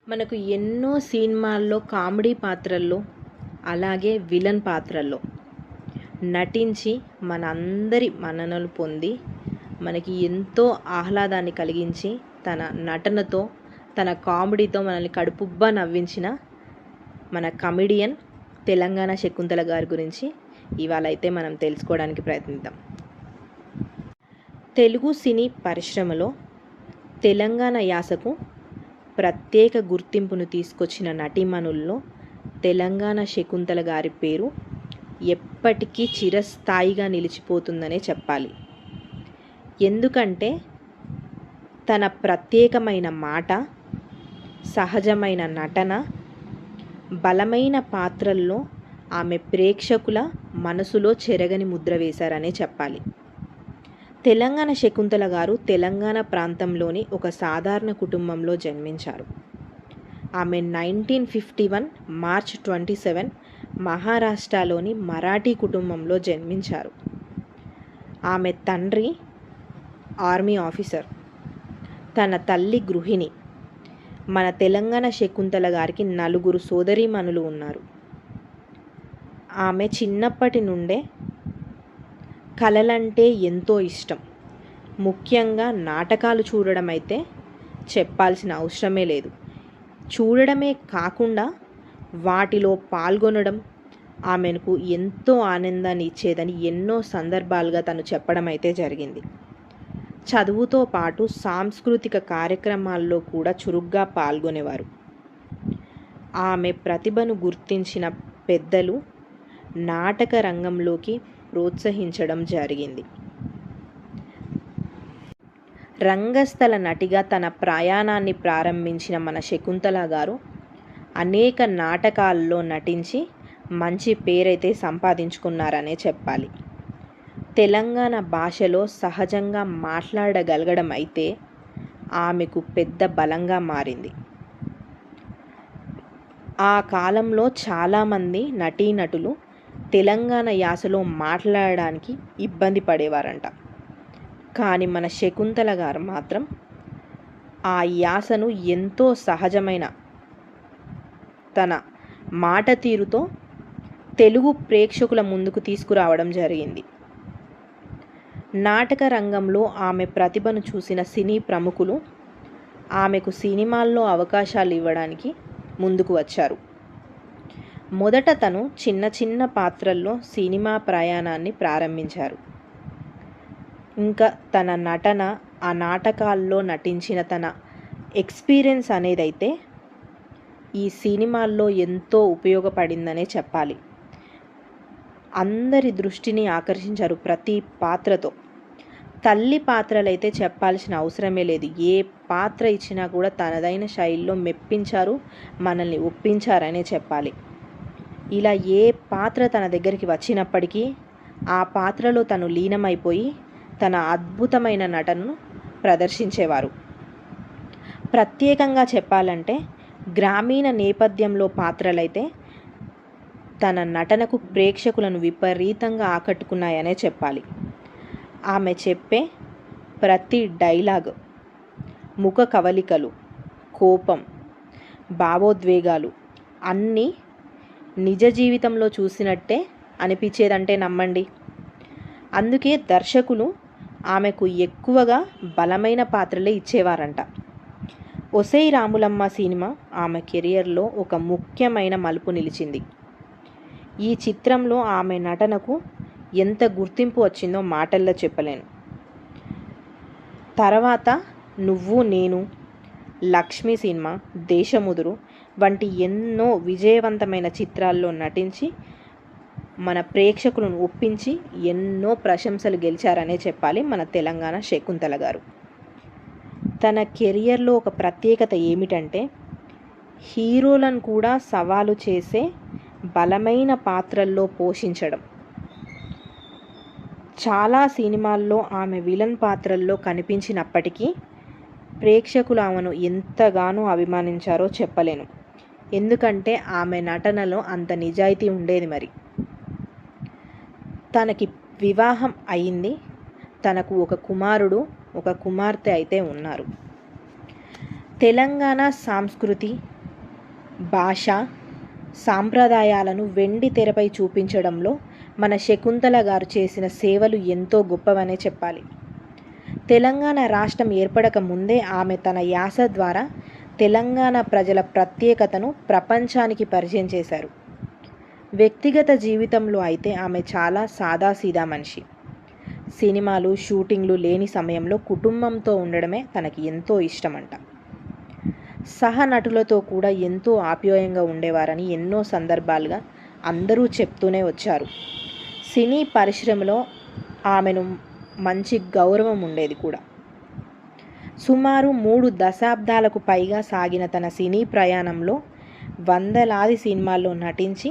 మనకు ఎన్నో సినిమాల్లో కామెడీ పాత్రల్లో అలాగే విలన్ పాత్రల్లో నటించి మనందరి మన్ననలు పొంది మనకి ఎంతో ఆహ్లాదాన్ని కలిగించి తన నటనతో తన కామెడీతో మనల్ని కడుపుబ్బా నవ్వించిన మన కమెడియన్ తెలంగాణ శకుంతల గారి గురించి ఇవాళ అయితే మనం తెలుసుకోవడానికి ప్రయత్నిద్దాం. తెలుగు సినీ పరిశ్రమలో తెలంగాణ యాసకు ప్రత్యేక గుర్తింపును తీసుకొచ్చిన నటీమణుల్లో తెలంగాణ శకుంతల గారి పేరు ఎప్పటికీ చిరస్థాయిగా నిలిచిపోతుందనే చెప్పాలి. ఎందుకంటే తన ప్రత్యేకమైన మాట, సహజమైన నటన, బలమైన పాత్రల్లో ఆమె ప్రేక్షకుల మనసులో చెరగని ముద్ర వేశారనే చెప్పాలి. తెలంగాణ శకుంతల గారు తెలంగాణ ప్రాంతంలోని ఒక సాధారణ కుటుంబంలో జన్మించారు. ఆమె 1951 మార్చ్ 27 మహారాష్ట్రలోని మరాఠీ కుటుంబంలో జన్మించారు. ఆమె తండ్రి ఆర్మీ ఆఫీసర్, తన తల్లి గృహిణి. మన తెలంగాణ శకుంతల గారికి 4 సోదరీమణులు ఉన్నారు. ఆమె చిన్నప్పటి నుండే కళలంటే ఎంతో ఇష్టం. ముఖ్యంగా నాటకాలు చూడడం అయితే చెప్పాల్సిన అవసరమే లేదు. చూడడమే కాకుండా వాటిలో పాల్గొనడం ఆమెకు ఎంతో ఆనందాన్ని ఇచ్చేదని ఎన్నో సందర్భాలుగా తను చెప్పడం అయితే జరిగింది. చదువుతో పాటు సాంస్కృతిక కార్యక్రమాల్లో కూడా చురుగ్గా పాల్గొనేవారు. ఆమె ప్రతిభను గుర్తించిన పెద్దలు నాటక రంగంలోకి ప్రోత్సహించడం జరిగింది. రంగస్థల నటిగా తన ప్రయాణాన్ని ప్రారంభించిన మన శకుంతల గారు అనేక నాటకాల్లో నటించి మంచి పేరైతే సంపాదించుకున్నారనే చెప్పాలి. తెలంగాణ భాషలో సహజంగా మాట్లాడగలగడం అయితే ఆమెకు పెద్ద బలంగా మారింది. ఆ కాలంలో చాలామంది నటీనటులు తెలంగాణ యాసలో మాట్లాడడానికి ఇబ్బంది పడేవారంట. కానీ మన శకుంతల గారు మాత్రం ఆ యాసను ఎంతో సహజమైన తన మాట తీరుతో తెలుగు ప్రేక్షకుల ముందుకు తీసుకురావడం జరిగింది. నాటక రంగంలో ఆమె ప్రతిభను చూసిన సినీ ప్రముఖులు ఆమెకు సినిమాల్లో అవకాశాలు ఇవ్వడానికి ముందుకు వచ్చారు. మొదట తను చిన్న చిన్న పాత్రల్లో సినిమా ప్రయాణాన్ని ప్రారంభించారు. ఇంకా తన నటన, ఆ నాటకాల్లో నటించిన తన ఎక్స్పీరియన్స్ అనేదైతే ఈ సినిమాల్లో ఎంతో ఉపయోగపడిందనే చెప్పాలి. అందరి దృష్టిని ఆకర్షించారు ప్రతి పాత్రతో. తల్లి పాత్రలైతే చెప్పాల్సిన అవసరమే లేదు. ఏ పాత్ర ఇచ్చినా కూడా తనదైన శైలిలో మెప్పించారు, మనల్ని ఒప్పించారనే చెప్పాలి. ఇలా ఏ పాత్ర తన దగ్గరికి వచ్చినప్పటికీ ఆ పాత్రలో తను లీనమైపోయి తన అద్భుతమైన నటనను ప్రదర్శించేవారు. ప్రత్యేకంగా చెప్పాలంటే గ్రామీణ నేపథ్యంలో పాత్రలైతే తన నటనకు ప్రేక్షకులను విపరీతంగా ఆకట్టుకున్నాయనే చెప్పాలి. ఆమె చెప్పే ప్రతి డైలాగ్, ముఖ కవలికలు, కోపం, భావోద్వేగాలు అన్నీ నిజ జీవితంలో చూసినట్టే అనిపించేదంటే నమ్మండి. అందుకే దర్శకులు ఆమెకు ఎక్కువగా బలమైన పాత్రలే ఇచ్చేవారంట. ఒసేయ్ రాములమ్మ సినిమా ఆమె కెరియర్లో ఒక ముఖ్యమైన మలుపు నిలిచింది. ఈ చిత్రంలో ఆమె నటనకు ఎంత గుర్తింపు వచ్చిందో మాటల్లో చెప్పలేను. తర్వాత నువ్వు నేను, లక్ష్మి సినిమా, దేశముదురు వంటి ఎన్నో విజయవంతమైన చిత్రాల్లో నటించి మన ప్రేక్షకులను ఒప్పించి ఎన్నో ప్రశంసలు గెలిచారనే చెప్పాలి మన తెలంగాణ శకుంతల గారు. తన కెరియర్లో ఒక ప్రత్యేకత ఏమిటంటే హీరోలను కూడా సవాలు చేసే బలమైన పాత్రల్లో పోషించడం. చాలా సినిమాల్లో ఆమె విలన్ పాత్రల్లో కనిపించినప్పటికీ ప్రేక్షకులు ఆమెను ఎంతగానో అభిమానించారో చెప్పలేను. ఎందుకంటే ఆమె నటనలో అంత నిజాయితీ ఉండేది. మరి తనకి వివాహం అయింది. తనకు ఒక కుమారుడు, ఒక కుమార్తె అయితే ఉన్నారు. తెలంగాణ సంస్కృతి, భాష, సాంప్రదాయాలను వెండి తెరపై చూపించడంలో మన శకుంతల గారు చేసిన సేవలు ఎంతో గొప్పవనే చెప్పాలి. తెలంగాణ రాష్ట్రం ఏర్పడక ముందే ఆమె తన యాస ద్వారా తెలంగాణ ప్రజల ప్రత్యేకతను ప్రపంచానికి పరిచయం చేశారు. వ్యక్తిగత జీవితంలో అయితే ఆమె చాలా సాదాసీదా మనిషి. సినిమాలు, షూటింగ్లు లేని సమయంలో కుటుంబంతో ఉండడమే తనకి ఎంతో ఇష్టమంట. సహనటులతో కూడా ఎంతో ఆప్యాయంగా ఉండేవారని ఎన్నో సందర్భాలుగా అందరూ చెప్తూనే వచ్చారు. సినీ పరిశ్రమలో ఆమెను మంచి గౌరవం ఉండేది కూడా. సుమారు 3 దశాబ్దాలకు పైగా సాగిన తన సినీ ప్రయాణంలో వందలాది సినిమాల్లో నటించి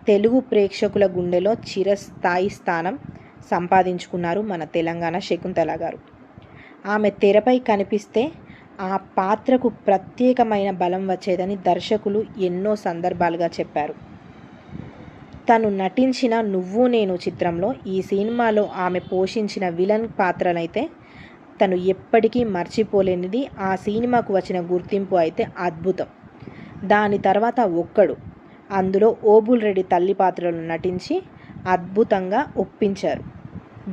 తెలుగు ప్రేక్షకుల గుండెలో చిరస్థాయి స్థానం సంపాదించుకున్నారు మన తెలంగాణ శకుంతల గారు. ఆమె తెరపై కనిపిస్తే ఆ పాత్రకు ప్రత్యేకమైన బలం వచ్చేదని దర్శకులు ఎన్నో సందర్భాలుగా చెప్పారు. తను నటించిన నువ్వు నేను చిత్రంలో ఈ సినిమాలో ఆమె పోషించిన విలన్ పాత్రనైతే తను ఎప్పటికీ మర్చిపోలేనిది. ఆ సినిమాకు వచ్చిన గుర్తింపు అయితే అద్భుతం. దాని తర్వాత ఒక్కడు, అందులో ఓబుల్ రెడ్డి తల్లి పాత్రలో నటించి అద్భుతంగా ఒప్పించారు.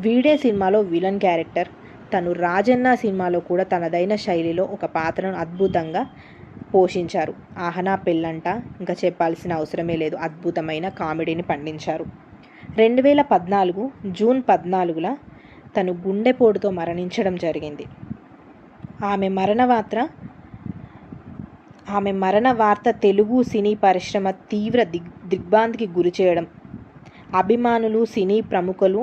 వీడే సినిమాలో విలన్ క్యారెక్టర్. తను రాజన్న సినిమాలో కూడా తనదైన శైలిలో ఒక పాత్రను అద్భుతంగా పోషించారు. ఆహనా పెళ్ళంట ఇంకా చెప్పాల్సిన అవసరమే లేదు. అద్భుతమైన కామెడీని పండించారు. 2014 జూన్ 14న తను గుండెపోటుతో మరణించడం జరిగింది. ఆమె మరణ వార్త తెలుగు సినీ పరిశ్రమ తీవ్ర దిగ్భ్రాంతికి గురి చేయడం, అభిమానులు, సినీ ప్రముఖులు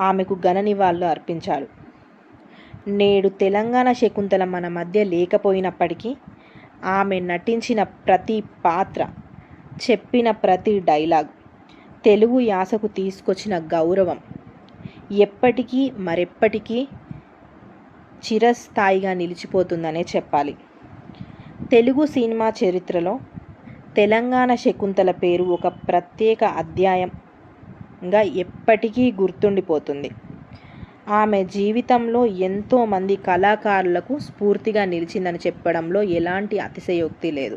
ఆమెకు ఘన నివాళులు అర్పించారు. నేడు తెలంగాణ శకుంతల మన మధ్య లేకపోయినప్పటికీ ఆమె నటించిన ప్రతి పాత్ర, చెప్పిన ప్రతి డైలాగ్, తెలుగు యాసకు తీసుకొచ్చిన గౌరవం ఎప్పటికీ మరెప్పటికీ చిరస్థాయిగా నిలిచిపోతుందనే చెప్పాలి. తెలుగు సినిమా చరిత్రలో తెలంగాణ శకుంతల పేరు ఒక ప్రత్యేక అధ్యాయంగా ఎప్పటికీ గుర్తుండిపోతుంది. ఆమె జీవితంలో ఎంతోమంది కళాకారులకు స్ఫూర్తిగా నిలిచిందని చెప్పడంలో ఎలాంటి అతిశయోక్తి లేదు.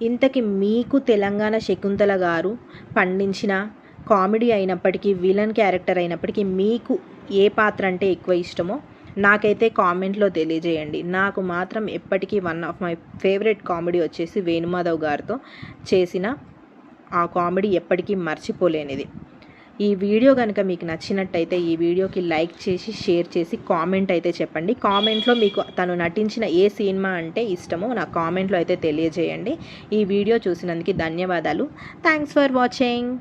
ఇంతకీ మీకు తెలంగాణ శకుంతల గారు పండించిన కామెడీ అయినప్పటికీ, విలన్ క్యారెక్టర్ అయినప్పటికీ మీకు ఏ పాత్ర అంటే ఎక్కువ ఇష్టమో నాకైతే కామెంట్లో తెలియజేయండి. నాకు మాత్రం ఎప్పటికీ one of my favourite comedy వచ్చేసి వేణుమాధవ్ గారితో చేసిన ఆ కామెడీ ఎప్పటికీ మర్చిపోలేనిది. ఈ వీడియో కనుక మీకు నచ్చినట్టయితే ఈ వీడియోకి లైక్ చేసి, షేర్ చేసి, కామెంట్ అయితే చెప్పండి. కామెంట్లో మీకు తను నటించిన ఏ సినిమా అంటే ఇష్టమో నా కామెంట్లో అయితే తెలియజేయండి. ఈ వీడియో చూసినందుకు ధన్యవాదాలు. Thanks for watching.